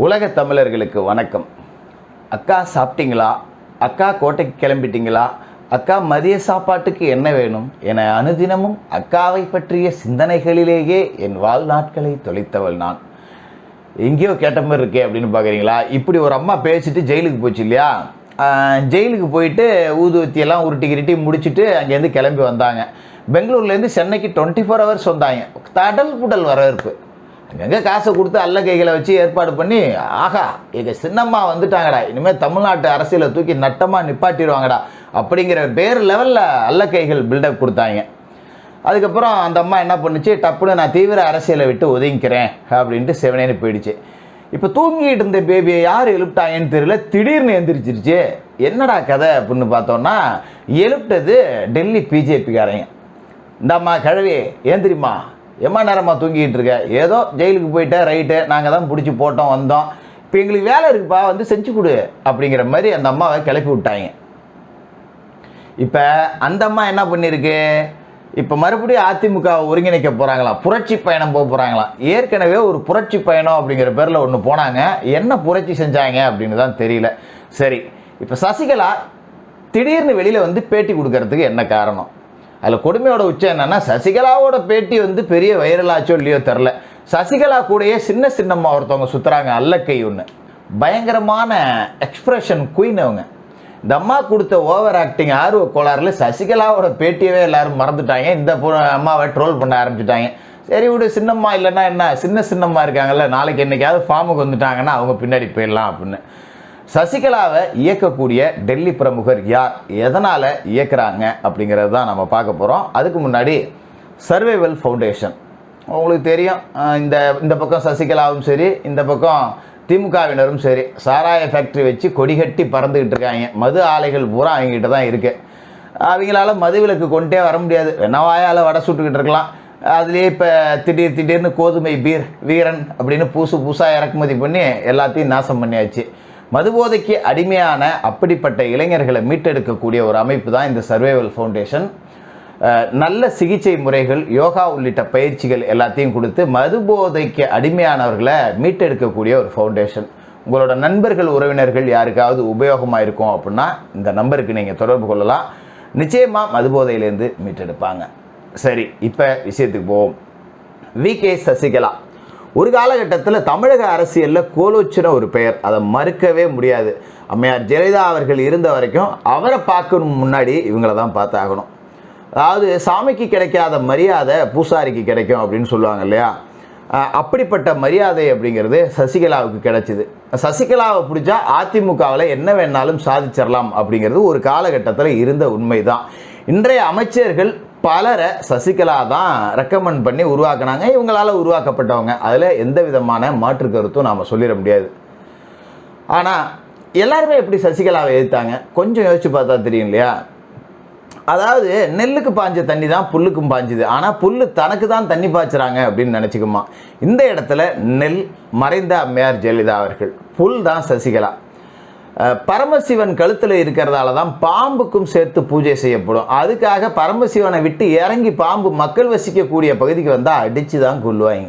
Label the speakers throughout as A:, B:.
A: உலக தமிழர்களுக்கு வணக்கம். அக்கா சாப்பிட்டீங்களா? அக்கா கோட்டைக்கு கிளம்பிட்டீங்களா? அக்கா மதிய சாப்பாட்டுக்கு என்ன வேணும் என அனுதினமும் அக்காவை பற்றிய சிந்தனைகளிலேயே என் வாழ்நாட்களை தொலைத்தவள் நான். எங்கேயோ கேட்ட மாதிரி இருக்கே அப்படின்னு பார்க்குறீங்களா? இப்படி ஒரு அம்மா பேசிட்டு ஜெயிலுக்கு போச்சு இல்லையா? ஜெயிலுக்கு போயிட்டு ஊதுவத்தியெல்லாம் உருட்டி கிருட்டி முடிச்சுட்டு அங்கேருந்து கிளம்பி வந்தாங்க. பெங்களூர்லேருந்து சென்னைக்கு 24 hours வந்தாங்க. தடல் புடல் வரவேற்பு. அங்கங்கே காசை கொடுத்து அல்ல கைகளை வச்சு ஏற்பாடு பண்ணி, ஆகா எங்கள் சின்னம்மா வந்துட்டாங்கடா, இனிமேல் தமிழ்நாட்டு அரசியலை தூக்கி நட்டமாக நிப்பாட்டிடுவாங்கடா அப்படிங்கிற வேறு லெவலில் அல்ல கைகள் பில்டப் கொடுத்தாங்க. அதுக்கப்புறம் அந்த அம்மா என்ன பண்ணுச்சு, டப்புன்னு நான் தீவிர அரசியலை விட்டு ஒதுங்கிக்கிறேன் அப்படின்ட்டு செவனேன்னு போயிடுச்சு. இப்போ தூங்கிட்டு இருந்த பேபியை யார் எழுப்பிட்டாங்கன்னு தெரியல, திடீர்னு எந்திரிச்சிருச்சு. என்னடா கதை அப்படின்னு பார்த்தோன்னா, எழுப்பிட்டது டெல்லி பிஜேபிக்காரங்க. இந்த அம்மா கிழவி ஏந்திரிம்மா, எம்மா நேரமாக தூங்கிட்டு இருக்க, ஏதோ ஜெயிலுக்கு போயிட்டேன், ரைட்டு, நாங்கள் தான் பிடிச்சி போட்டோம் வந்தோம், இப்போ எங்களுக்கு வேலை இருக்குப்பா, வந்து செஞ்சு கொடு அப்படிங்கிற மாதிரி அந்த அம்மாவை கிளப்பி விட்டாங்க. இப்போ அந்த அம்மா என்ன பண்ணியிருக்கு, இப்போ மறுபடியும் அதிமுக ஒருங்கிணைக்க போகிறாங்களாம், புரட்சி பயணம் போக போகிறாங்களாம். ஏற்கனவே ஒரு புரட்சி பயணம் அப்படிங்கிற பேரில் ஒன்று போனாங்க, என்ன புரட்சி செஞ்சாங்க அப்படின்னு தான் தெரியல. சரி, இப்போ சசிகலா திடீர்னு வெளியில் வந்து பேட்டி கொடுக்கறதுக்கு என்ன காரணம்? அதில் கொடுமையோட உச்சம் என்னென்னா, சசிகலாவோட பேட்டி வந்து பெரிய வைரலாச்சோ இல்லையோ தெரில, சசிகலா கூடயே சின்ன சின்னம்மா ஒருத்தவங்க சுற்றுறாங்க, அல்லக்கை ஒன்று. பயங்கரமான எக்ஸ்பிரஷன் குயின் அவங்க. இந்த அம்மா கொடுத்த ஓவர் ஆக்டிங் ஆர்வ கோளாறுல சசிகலாவோட பேட்டியவே எல்லாரும் மறந்துட்டாங்க. இந்த அம்மாவை ட்ரோல் பண்ண ஆரம்பிச்சுட்டாங்க. சரி விடு, சின்னம்மா இல்லைன்னா என்ன, சின்ன சின்னம்மா இருக்காங்கல்ல, நாளைக்கு என்றைக்காவது ஃபார்முக்கு வந்துட்டாங்கன்னா அவங்க பின்னாடி போயிடலாம் அப்படின்னு. சசிகலாவை இயக்கக்கூடிய டெல்லி பிரமுகர் யார், எதனால் இயக்குறாங்க அப்படிங்கிறது தான் நம்ம பார்க்க போகிறோம். அதுக்கு முன்னாடி சர்வைவல் ஃபவுண்டேஷன் உங்களுக்கு தெரியும். இந்த பக்கம் சசிகலாவும் சரி, இந்த பக்கம் திமுகவினரும் சரி, சாராய ஃபேக்ட்ரி வச்சு கொடிகட்டி பறந்துக்கிட்டு இருக்காங்க. மது ஆலைகள் பூரா அவங்ககிட்ட தான் இருக்குது. அவங்களால மது விலக்கு கொண்டே வர முடியாது, வெண்ணவாயால் வடை சுட்டுக்கிட்டு இருக்கலாம். அதுலேயே இப்போ திடீர்னு கோதுமை பீர் வீரன் அப்படின்னு புதுசாக இறக்குமதி பண்ணி எல்லாத்தையும் நாசம் பண்ணியாச்சு. மதுபோதைக்கு அடிமையான அப்படிப்பட்ட இளைஞர்களை மீட்டெடுக்கக்கூடிய ஒரு அமைப்பு தான் இந்த சர்வைவல் ஃபவுண்டேஷன். நல்ல சிகிச்சை முறைகள், யோகா உள்ளிட்ட பயிற்சிகள் எல்லாத்தையும் கொடுத்து மதுபோதைக்கு அடிமையானவர்களை மீட்டெடுக்கக்கூடிய ஒரு ஃபவுண்டேஷன். உங்களோட நண்பர்கள் உறவினர்கள் யாருக்காவது உபயோகமாக இருக்கும் அப்படின்னா இந்த நம்பருக்கு நீங்கள் தொடர்பு கொள்ளலாம். நிச்சயமாக மதுபோதையிலேருந்து மீட்டெடுப்பாங்க. சரி, இப்போ விஷயத்துக்கு போவோம். வி.கே. சசிகலா ஒரு காலகட்டத்தில் தமிழக அரசியலில் கோலோச்சின ஒரு பெயர், அதை மறுக்கவே முடியாது. அம்மையார் ஜெயலலிதா அவர்கள் இருந்த வரைக்கும் அவரை பார்க்கணும் முன்னாடி இவங்கள தான் பார்த்தாகணும். அதாவது சாமிக்கு கிடைக்காத மரியாதை பூசாரிக்கு கிடைக்கும் அப்படின்னு சொல்லுவாங்க இல்லையா? அப்படிப்பட்ட மரியாதை அப்படிங்கிறது சசிகலாவுக்கு கிடைச்சிது. சசிகலாவை பிடிச்சா அதிமுகவில் என்ன வேணாலும் சாதிச்சிடலாம் அப்படிங்கிறது ஒரு காலகட்டத்தில் இருந்த உண்மை தான். இன்றைய அமைச்சர்கள் பலரை சசிகலா தான் ரெக்கமெண்ட் பண்ணி உருவாக்குனாங்க, இவங்களால் உருவாக்கப்பட்டவங்க. அதில் எந்த விதமான மாற்று கருத்தும் நாம் சொல்லிட முடியாது. ஆனால் எல்லாருமே எப்படி சசிகலாவை எதிர்த்தாங்க கொஞ்சம் யோசிச்சு பார்த்தா தெரியும் இல்லையா? அதாவது நெல்லுக்கு பாய்ஞ்ச தண்ணி தான் புல்லுக்கும் பாய்ஞ்சுது, ஆனால் புல்லு தனக்கு தான் தண்ணி பாய்ச்சுறாங்க அப்படின்னு நினச்சிக்குமா. இந்த இடத்துல நெல் மறைந்த அம்மையார் ஜெயலலிதா அவர்கள், புல் தான் சசிகலா. பரமசிவன் கழுத்தில் இருக்கிறதால தான் பாம்புக்கும் சேர்த்து பூஜை செய்யப்படும். அதுக்காக பரமசிவனை விட்டு இறங்கி பாம்பு மக்கள் வசிக்கக்கூடிய பகுதிக்கு வந்தால் அடித்து தான் கொள்ளுவாங்க,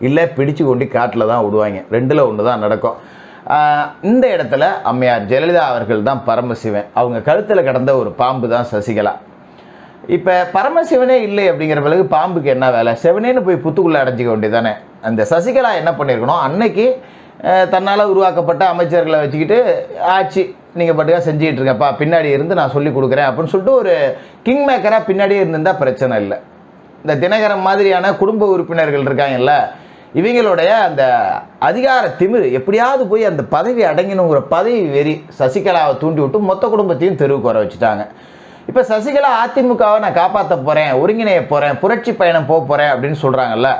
A: இல்லை பிடிச்சு கொண்டு காட்டில் தான் விடுவாங்க. ரெண்டில் ஒன்று தான் நடக்கும். இந்த இடத்துல அம்மையார் ஜெயலலிதா அவர்கள் தான் பரமசிவன், அவங்க கழுத்தில் கிடந்த ஒரு பாம்பு தான் சசிகலா. இப்போ பரமசிவனே இல்லை அப்படிங்கிற பிறகு பாம்புக்கு என்ன வேலை? செவனேன்னு போய் புத்துக்குள்ளே அடைஞ்சிக்க வேண்டியதானே. அந்த சசிகலா என்ன பண்ணியிருக்கணும், அன்னைக்கு தன்னால் உருவாக்கப்பட்ட அமைச்சர்களை வச்சுக்கிட்டு ஆட்சி நீங்கள் பாட்டுக்காக செஞ்சுக்கிட்டு இருக்கப்பா, பின்னாடி இருந்து நான் சொல்லி கொடுக்குறேன் அப்படின்னு சொல்லிட்டு ஒரு கிங் மேக்கராக பின்னாடியே இருந்திருந்தால் பிரச்சனை இல்லை. இந்த தினகரன் மாதிரியான குடும்ப உறுப்பினர்கள் இருக்காங்கல்ல, இவங்களுடைய அந்த அதிகார திமிரு எப்படியாவது போய் அந்த பதவி அடங்கணுங்கிற பதவி வெறி சசிகலாவை தூண்டி விட்டு மொத்த குடும்பத்தையும் தெருவுக்கு வர வச்சுட்டாங்க. இப்போ சசிகலா அதிமுகவை நான் காப்பாற்ற போகிறேன், ஒருங்கிணைய போகிறேன், புரட்சி பயணம் போக போகிறேன் அப்படின்னு சொல்கிறாங்கல்ல.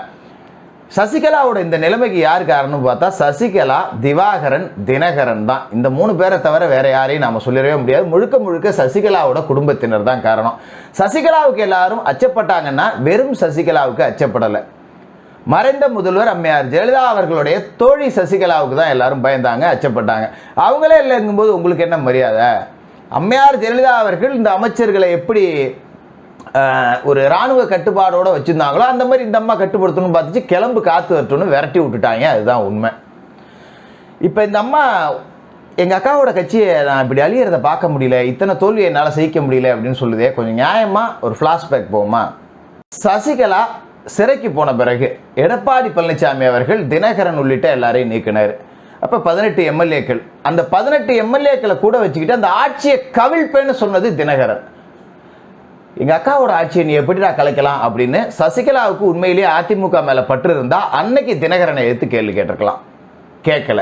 A: சசிகலாவோட இந்த நிலைமைக்கு யார் காரணம்னு பார்த்தா சசிகலா, திவாகரன், தினகரன் தான். இந்த 3 பேரை தவிர வேற யாரையும் நாம் சொல்லிடவே முடியாது. முழுக்க சசிகலாவோட குடும்பத்தினர் தான் காரணம். சசிகலாவுக்கு எல்லாரும் அச்சப்பட்டாங்கன்னா வெறும் சசிகலாவுக்கு அச்சப்படலை. மறைந்த முதல்வர் அம்மையார் ஜெயலலிதா அவர்களுடைய தோழி சசிகலாவுக்கு தான் எல்லாரும் பயந்தாங்க, அச்சப்பட்டாங்க. அவங்களே இல்லைங்கும்போது உங்களுக்கு என்ன மரியாதை? அம்மையார் ஜெயலலிதா அவர்கள் இந்த அமைச்சர்களை எப்படி ஒரு இராணுவ கட்டுப்பாடோடு வச்சுருந்தாங்களோ அந்த மாதிரி இந்த அம்மா கட்டுப்படுத்தணும்னு பார்த்துச்சு, கிளம்பு காத்து வரட்டும்னு விரட்டி விட்டுட்டாங்க. அதுதான் உண்மை. இப்போ இந்த அம்மா எங்கள் அக்காவோட கட்சியை நான் இப்படி அழியிறத பார்க்க முடியல, இத்தனை தோல்வியை என்னால் சகிக்க முடியல அப்படின்னு சொல்லுதே, கொஞ்சம் நியாயமாக ஒரு ஃப்ளாஷ்பேக் போகுமா? சசிகலா சிறைக்கு போன பிறகு எடப்பாடி பழனிசாமி அவர்கள் தினகரன் உள்ளிட்ட எல்லாரையும் நீக்கினார். அப்போ 18 எம்எல்ஏக்கள், அந்த 18 எம்எல்ஏக்களை கூட வச்சுக்கிட்டு அந்த ஆட்சியை கவிழ்ப்பேன்னு சொன்னது தினகரன். எங்கள் அக்காவோட ஆட்சியை நீ எப்படிடா கலைக்கலாம் அப்படின்னு சசிகலாவுக்கு உண்மையிலேயே அதிமுக மேலே பற்று இருந்தால் அன்னைக்கு தினகரனை எடுத்து கேள்வி கேட்டிருக்கலாம். கேட்கல.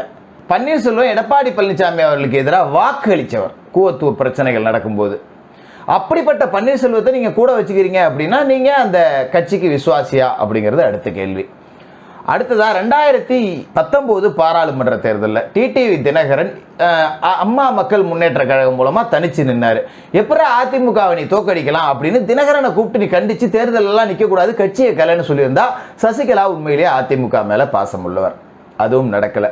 A: பன்னீர்செல்வம் எடப்பாடி பழனிசாமி அவர்களுக்கு எதிராக வாக்கு அளித்தவர் கூவத்துவ பிரச்சனைகள் நடக்கும்போது. அப்படிப்பட்ட பன்னீர்செல்வத்தை நீங்கள் கூட வச்சுக்கிறீங்க அப்படின்னா நீங்கள் அந்த கட்சிக்கு விசுவாசியா அப்படிங்கிறது அடுத்த கேள்வி. அடுத்ததாக 2019 பாராளுமன்ற தேர்தலில் டிடிவி தினகரன் அம்மா மக்கள் முன்னேற்ற கழகம் மூலமாக தனிச்சு நின்னார். எப்படி அதிமுகவை நீ தோக்கடிக்கலாம் அப்படின்னு தினகரனை கூப்பிட்டு நீ கண்டித்து தேர்தலெல்லாம் நிற்கக்கூடாது, கட்சியை கலைன்னு சொல்லியிருந்தா சசிகலா உண்மையிலேயே அதிமுக மேலே பாசம் உள்ளவர். அதுவும் நடக்கலை.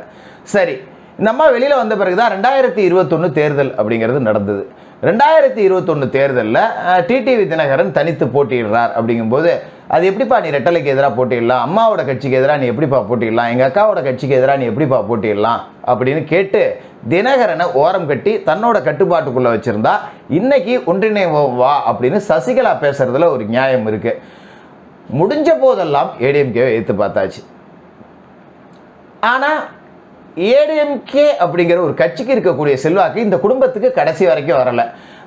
A: சரி, இந்த அம்மா வெளியில் வந்த பிறகு தான் 2021 தேர்தல் அப்படிங்கிறது நடந்தது. 2021 தேர்தலில் டிடிவி தினகரன் தனித்து போட்டியிடுறார். அப்படிங்கும்போது அது எப்படிப்பா நீ ரெட்டலைக்கு எதிராக போட்டிடலாம், அம்மாவோட கட்சிக்கு எதிராக நீ எப்படிப்பா போட்டிடலாம், எங்கள் அக்காவோட கட்சிக்கு எதிராக நீ எப்படிப்பா போட்டிடலாம் அப்படின்னு கேட்டு தினகரனை ஓரம் கட்டி தன்னோட கட்டுப்பாட்டுக்குள்ளே வச்சுருந்தா இன்னைக்கு ஒன்றிணைவோம் வா அப்படின்னு சசிகலா பேசுறதுல ஒரு நியாயம் இருக்கு. முடிஞ்ச போதெல்லாம் ஏடிஎம்கேவை எடுத்து பார்த்தாச்சு. ஆனால் ஏடிஎம்கே அப்படிங்கிற ஒரு கட்சிக்கு இருக்கக்கூடிய செல்வாக்கு இந்த குடும்பத்துக்கு கடைசி வரைக்கும் வரலை.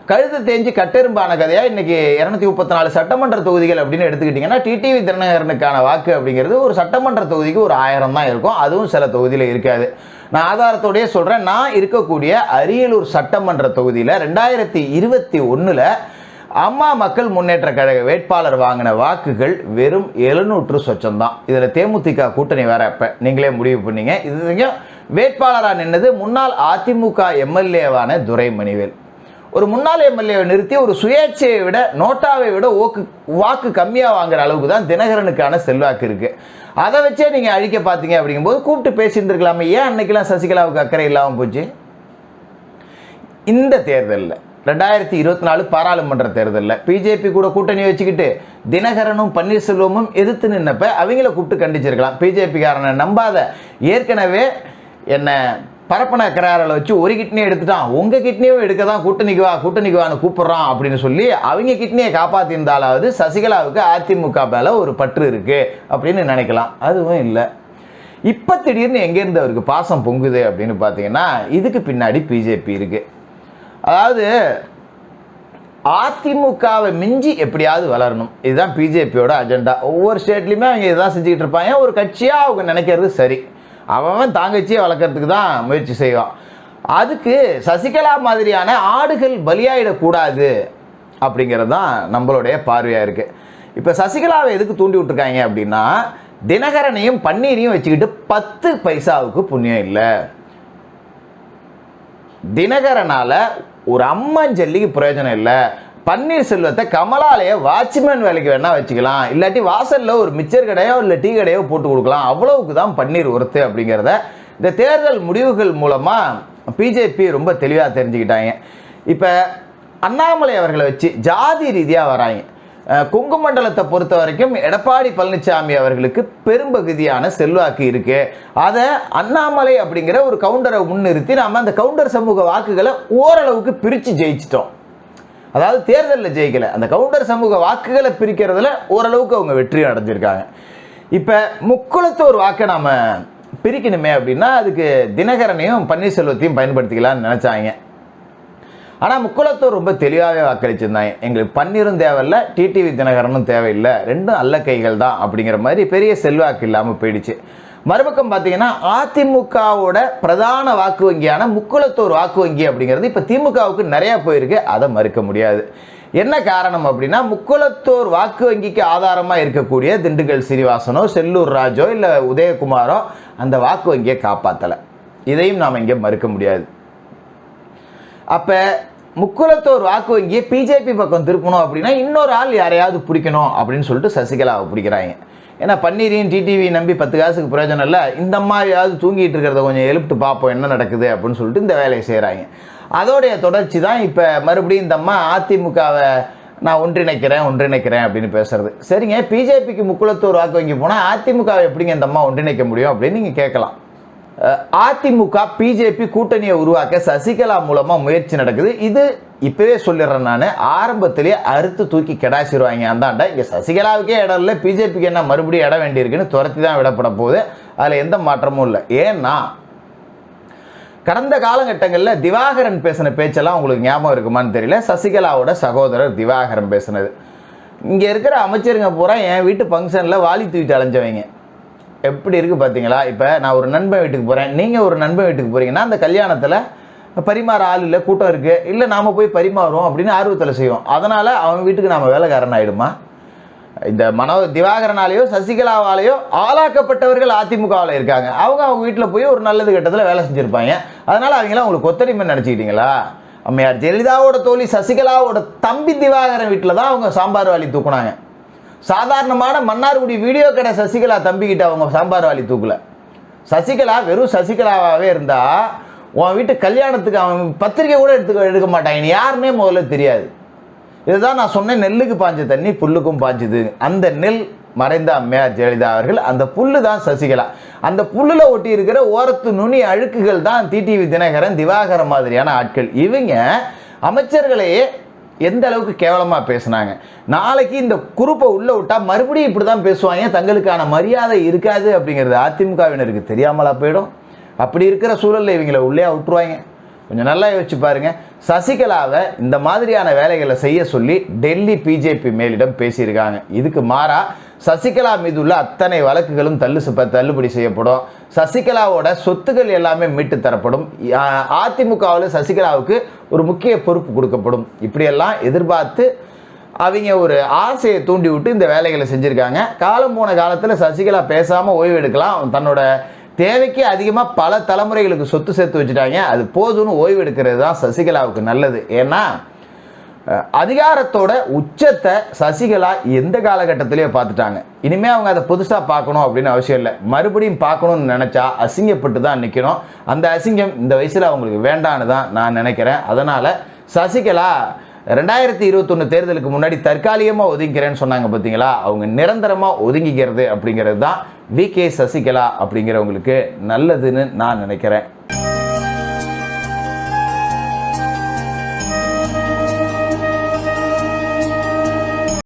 A: கழுத்து தேஞ்சு கட்டெரும்பான கதையாக இன்னைக்கு 234 சட்டமன்ற தொகுதிகள் அப்படின்னு எடுத்துக்கிட்டிங்கன்னா டிடிவி தினகரனுக்கான வாக்கு அப்படிங்கிறது ஒரு சட்டமன்ற தொகுதிக்கு ஒரு 1000 தான் இருக்கும். அதுவும் சில தொகுதியில் இருக்காது. நான் ஆதாரத்தோடய சொல்கிறேன். நான் இருக்கக்கூடிய அரியலூர் சட்டமன்ற தொகுதியில் 2021 அம்மா மக்கள் முன்னேற்ற கழக வேட்பாளர் வாங்கின வாக்குகள் வெறும் 700 சொச்சம் தான். இதில் தேமுதிக கூட்டணி வேற அப்போ நீங்களே முடிவு பண்ணீங்க. இது வேட்பாளராக நின்னது முன்னாள் அதிமுக எம்எல்ஏவான துரைமணிவேல். ஒரு முன்னாள் எம்எல்ஏவை நிறுத்தி ஒரு சுயேட்சையை விட நோட்டாவை விட வாக்கு கம்மியாக வாங்குற அளவுக்கு தான் தினகரனுக்கான செல்வாக்கு இருக்கு. அதை வச்சே நீங்கள் அழிக்க பார்த்தீங்க அப்படிங்கும்போது கூப்பிட்டு பேசியிருந்துருக்கலாமே. ஏன் அன்னைக்கெல்லாம் சசிகலாவுக்கு அக்கறை இல்லாமல் போச்சு? இந்த தேர்தலில் 2024 பாராளுமன்ற தேர்தலில் பிஜேபி கூட கூட்டணி வச்சுக்கிட்டு தினகரனும் பன்னீர்செல்வமும் எதிர்த்து நின்னப்ப அவங்கள கூப்பிட்டு கண்டிச்சிருக்கலாம். பிஜேபிக்காரனை நம்பாத, ஏற்கனவே என்ன பரப்பன கராரில் வச்சு ஒரு கிட்னியை எடுத்துட்டான், உங்கள் கிட்னியும் எடுக்க தான் கூட்டணிக்கு வான்னு கூப்பிட்றான் அப்படின்னு சொல்லி அவங்க கிட்னியை காப்பாற்றிருந்தாலாவது சசிகலாவுக்கு அதிமுக மேலே ஒரு பற்று இருக்கு அப்படின்னு நினைக்கலாம். அதுவும் இல்லை. இப்போ திடீர்னு எங்கேருந்து அவருக்கு பாசம் பொங்குது அப்படின்னு பார்த்தீங்கன்னா இதுக்கு பின்னாடி பிஜேபி இருக்கு. அதாவது அதிமுகவை மிஞ்சி எப்படியாவது வளரணும், இதுதான் பிஜேபியோட அஜெண்டா. ஒவ்வொரு ஸ்டேட்லையுமே அவங்க இதுதான் செஞ்சுக்கிட்டு இருப்பாங்க. ஒரு கட்சியாக அவங்க நினைக்கிறது சரி, அவன் தாங்கச்சியை வளர்க்குறதுக்கு தான் முயற்சி செய்வான். அதுக்கு சசிகலா மாதிரியான ஆடுகள் பலியாயிடக்கூடாது அப்படிங்கிறது தான் நம்மளுடைய பார்வையாக இருக்குது. இப்போ சசிகலாவை எதுக்கு தூண்டி விட்டுருக்காங்க அப்படின்னா தினகரனையும் பன்னீரையும் வச்சுக்கிட்டு 10 பைசாவுக்கு புண்ணியம் இல்லை. தினகரனால் ஒரு அம்மஞ்சல்லிக்கு பிரயோஜனம் இல்லை. பன்னீர்செல்வத்தை கமலாலய வாட்ச்மேன் வேலைக்கு வேணால் வச்சுக்கலாம், இல்லாட்டி வாசலில் ஒரு மிச்சர் கடையோ இல்லை டீ கடையோ போட்டு கொடுக்கலாம், அவ்வளவுக்கு தான் பன்னீர் ஒருத்து அப்படிங்கிறத இந்த தேர்தல் முடிவுகள் மூலமாக பிஜேபி ரொம்ப தெளிவாக தெரிஞ்சுக்கிட்டாங்க. இப்போ அண்ணாமலை அவர்களை வச்சு ஜாதி ரீதியாக வராங்க. கொங்கு மண்டலத்தை பொறுத்த வரைக்கும் எடப்பாடி பழனிசாமி அவர்களுக்கு பெரும்பகுதியான செல்வாக்கு இருக்கு. அதை அண்ணாமலை அப்படிங்கிற ஒரு கவுண்டரை முன்னிறுத்தி நாம் அந்த கவுண்டர் சமூக வாக்குகளை ஓரளவுக்கு பிரித்து ஜெயிச்சிட்டோம். அதாவது தேர்தலில் ஜெயிக்கலை, அந்த கவுண்டர் சமூக வாக்குகளை பிரிக்கிறதுல ஓரளவுக்கு அவங்க வெற்றி அடைஞ்சிருக்காங்க. இப்போ முக்குளத்தோர் வாக்கை நாம் பிரிக்கணுமே அப்படின்னா அதுக்கு தினகரனையும் பன்னீர்செல்வத்தையும் பயன்படுத்திக்கலாம்னு நினச்சாங்க. ஆனால் முக்குளத்தோர் ரொம்ப தெளிவாகவே வாக்களிச்சிருந்தாங்க. எங்களுக்கு பன்னீரும் தேவையில்லை, டிடிவி தினகரனும் தேவையில்லை, ரெண்டும் அல்ல கைகள் தான் அப்படிங்கிற மாதிரி பெரிய செல்வாக்கு இல்லாமல் போயிடுச்சு. மறுபக்கம் பார்த்தீங்கன்னா அதிமுகவோட பிரதான வாக்கு வங்கியான முக்குளத்தோர் வாக்கு வங்கி அப்படிங்கிறது இப்போ திமுகவுக்கு நிறையா போயிருக்கு. அதை மறுக்க முடியாது. என்ன காரணம் அப்படின்னா முக்குளத்தோர் வாக்கு வங்கிக்கு ஆதாரமாக இருக்கக்கூடிய திண்டுக்கல் சீனிவாசனோ செல்லூர் ராஜோ இல்லை உதயகுமாரோ அந்த வாக்கு வங்கியை காப்பாற்றலை. இதையும் நாம் இங்கே மறுக்க முடியாது. அப்போ முக்குளத்தோர் வாக்கு வங்கியை பிஜேபி பக்கம் திருப்பணும் அப்படின்னா இன்னொரு ஆள் யாரையாவது பிடிக்கணும் அப்படின்னு சொல்லிட்டு சசிகலாவை பிடிக்கிறாங்க. ஏன்னா பன்னீரையும் டிடிவி நம்பி 10 காசுக்கு பிரயோஜனம் இல்லை, இந்த மாதிரியாவது தூங்கிட்டு இருக்கிறத கொஞ்சம் எழுப்பிட்டு பார்ப்போம் என்ன நடக்குது அப்படின்னு சொல்லிட்டு இந்த வேலையை செய்கிறாங்க. அதோடைய தொடர்ச்சி தான் இப்போ மறுபடியும் இந்த அம்மா அதிமுகவை நான் ஒன்றிணைக்கிறேன் அப்படின்னு பேசுறது. சரிங்க, பிஜேபிக்கு முக்குளத்தோர் வாக்கு வங்கி போனால் அதிமுகவை எப்படிங்க இந்த அம்மா ஒன்றிணைக்க முடியும் அப்படின்னு நீங்கள் கேட்கலாம். அதிமுக பிஜேபி கூட்டணியை உருவாக்க சசிகலா மூலமா முயற்சி நடக்குது. இது இப்பவே சொல்லிடுறேன், நான் ஆரம்பத்திலேயே அறுத்து தூக்கி கெடாசிடுவாங்க. அந்தாண்ட இங்க சசிகலாவுக்கே இடம் இல்லை, பிஜேபிக்கு என்ன மறுபடியும் இடம் வேண்டியிருக்குன்னு துரத்தி தான் விடப்பட போகுது. அதில் எந்த மாற்றமும் இல்லை. ஏன்னா கடந்த காலகட்டங்களில் திவாகரன் பேசின பேச்செல்லாம் உங்களுக்கு ஞாபகம் இருக்குமான்னு தெரியல. சசிகலாவோட சகோதரர் திவாகரன் பேசினது. இங்கே இருக்கிற அமைச்சருங்க பூரா என் வீட்டு ஃபங்க்ஷனில் வாலி தூக்கிட்டு அலைஞ்சவங்க. எப்படி இருக்குது பார்த்தீங்களா? இப்போ நான் ஒரு நண்பன் வீட்டுக்கு போகிறேன், நீங்கள் ஒரு நண்பன் வீட்டுக்கு போகிறீங்கன்னா அந்த கல்யாணத்தில் பரிமாற ஆள் இல்லை, கூட்டம் இருக்குது, இல்லை நாம் போய் பரிமாறுவோம் அப்படின்னு ஆர்வத்தில் செய்வோம். அதனால் அவன் வீட்டுக்கு நாம் வேலைக்காரன் ஆகிடுமா? இந்த திவாகரனாலேயோ சசிகலாவாலேயோ ஆளாக்கப்பட்டவர்கள் அதிமுகவில் இருக்காங்க. அவங்க வீட்டில் போய் ஒரு நல்லது கட்டத்தில் வேலை செஞ்சுருப்பாங்க. அதனால் அவங்களாம் உங்களுக்கு கொத்தடிமை நினச்சிக்கிட்டீங்களா? அம்மையார் ஜெயலலிதாவோட தோழி சசிகலாவோட தம்பி திவாகரன் வீட்டில் தான் அவங்க சாம்பார் வாலி தூக்குனாங்க. சாதாரணமான மன்னார்குடி வீடியோ கடை சசிகலா தம்பிக்கிட்ட அவங்க சாம்பார் வாலி தூக்கல. சசிகலா வெறும் சசிகலாவாகவே இருந்தா உன் வீட்டு கல்யாணத்துக்கு அவன் பத்திரிக்கை கூட எடுக்க மாட்டாங்க. நீ யாருன்னே முதல்ல தெரியாது. இதுதான் நான் சொன்னேன், நெல்லுக்கு பாஞ்ச தண்ணி புல்லுக்கும் பாஞ்சுது. அந்த நெல் மறைந்த அம்மையார் ஜெயலலிதா அவர்கள், அந்த புல்லு தான் சசிகலா. அந்த புல்லுல ஒட்டி இருக்கிற ஓரத்து நுனி அழுக்குகள் தான் டிடிவி தினகரன், திவாகரன் மாதிரியான ஆட்கள். இவங்க அமைச்சர்களையே எந்த அளவுக்கு கேவலமா பேசினாங்க. நாளைக்கு இந்த குரூப்பை உள்ள விட்டா மறுபடியும் இப்படிதான் பேசுவாங்க. தங்களுக்கான மரியாதை இருக்காது அப்படிங்கிறது அதிமுகவினருக்கு தெரியாமலா போயிடும். அப்படி இருக்கிற சூழல்ல இவங்களை உள்ளே விட்டுருவாங்க. கொஞ்சம் நல்லா யோசிச்சு பாருங்க. சசிகலாவை இந்த மாதிரியான வேலைகளை செய்ய சொல்லி டெல்லி பிஜேபி மேலிடம் பேசியிருக்காங்க. இதுக்கு மாறா சசிகலா மீது உள்ள அத்தனை வழக்குகளும் தள்ளுபடி செய்யப்படும். சசிகலாவோட சொத்துக்கள் எல்லாமே மீட்டு தரப்படும். அதிமுகவில் சசிகலாவுக்கு ஒரு முக்கிய பொறுப்பு கொடுக்கப்படும். இப்படியெல்லாம் எதிர்பார்த்து அவங்க ஒரு ஆசையை தூண்டி விட்டு இந்த வேலைகளை செஞ்சுருக்காங்க. காலம் போன காலத்தில் சசிகலா பேசாமல் ஓய்வு எடுக்கலாம். தன்னோட தேவைக்கு அதிகமாக பல தலைமுறைகளுக்கு சொத்து சேர்த்து வச்சுட்டாங்க. அது போதும்னு ஓய்வு எடுக்கிறது தான் சசிகலாவுக்கு நல்லது. ஏன்னா அதிகாரத்தோட உச்சத்தை சசிகலா எந்த காலகட்டத்திலேயே பார்த்துட்டாங்க. இனிமேல் அவங்க அதை புதுசாக பார்க்கணும் அப்படின்னு அவசியம் இல்லை. மறுபடியும் பார்க்கணும்னு நினச்சா அசிங்கப்பட்டு தான் நிற்கணும். அந்த அசிங்கம் இந்த வயசில் அவங்களுக்கு வேண்டான்னு தான் நான் நினைக்கிறேன். அதனால் சசிகலா 2021 தேர்தலுக்கு முன்னாடி தற்காலிகமாக ஒதுங்கிறேன்னு சொன்னாங்க பார்த்தீங்களா, அவங்க நிரந்தரமாக ஒதுங்கிக்கிறது அப்படிங்கிறது தான் விகே சசிகலா அப்படிங்கிறவங்களுக்கு நல்லதுன்னு நான் நினைக்கிறேன்.